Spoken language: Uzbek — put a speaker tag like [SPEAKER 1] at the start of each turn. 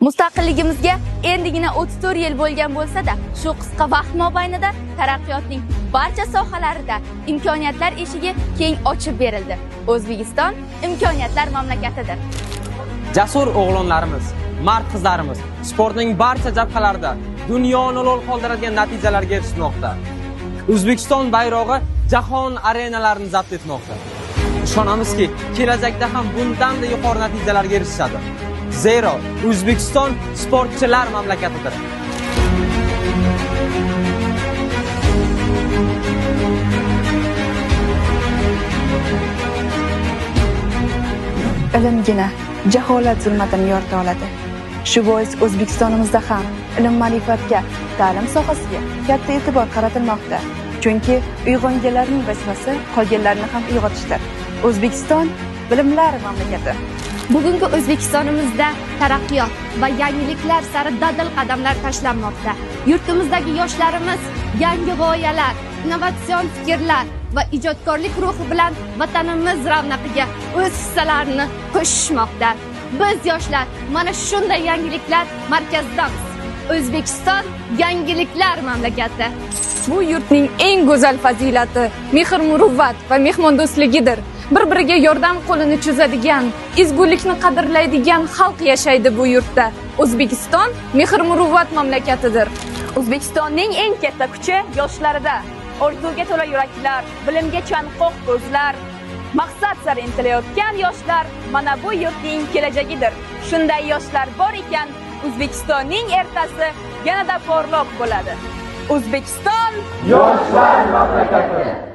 [SPEAKER 1] Mustaqilligimizga endigina 34 yil bo'lgan bo'lsa-da, shu qisqa vaqt mobaynida taraqqiyotning barcha sohalarida imkoniyatlar eshigi keng ochib berildi. O'zbekiston imkoniyatlar mamlakatidir.
[SPEAKER 2] Jasur o'g'lonlarimiz, mard qizlarimiz sportning barcha jabhalarida dunyoni lo'l qoldiradigan natijalarga erishmoqda. O'zbekiston bayrog'i jahon arenalarini zabt etmoqda. Ishonamizki, kelajakda ham bundan-da yuqori natijalarga erishadi. Zero O'zbekiston sportchilar mamlakatidir.
[SPEAKER 3] Ilmgina jaholat zulmatini yorita oladi. Shu bois O'zbekistonimizda ham ilm-ma'rifatga, ta'lim sohasiga katta e'tibor qaratilmoqda. Chunki uyg'onganlarning vazifasi qolganlarni ham uyg'otishdir. O'zbekiston bilimlar mamlakati.
[SPEAKER 1] Bugungi O'zbekistonimizda taraqqiyot va yangiliklar sari dadil qadamlar tashlanmoqda. Yurtimizdagi yoshlarimiz yangi g'oyalar, innovatsion fikrlar va ijodkorlik ruhi bilan vatanimiz ravnaqiga o'z hissalarini qo'shishmoqda. Biz yoshlar mana shunday yangiliklar markazidamiz. O'zbekiston yangiliklar mamlakati.
[SPEAKER 4] Bu yurtning eng go'zal fazilati mehr-muruvvat va mehmondo'stligidir. Bir-biriga yordam qo'lini cho'zadigan, ezgulikni qadrlaydigan xalq yashaydi bu yurtda. O'zbekiston mehr-muruvvat mamlakatidir.
[SPEAKER 5] O'zbekistonning eng katta kuchi yoshlarida. Orzuga to'la yuraklar, bilimga chanqoq ko'zlar, maqsad sari intilayotgan yoshlar mana bu yurtning kelajagidir. Shunday yoshlar bor ekan, O'zbekistonning ertasi yanada porloq bo'ladi. O'zbekiston
[SPEAKER 6] yoshlar mamlakati.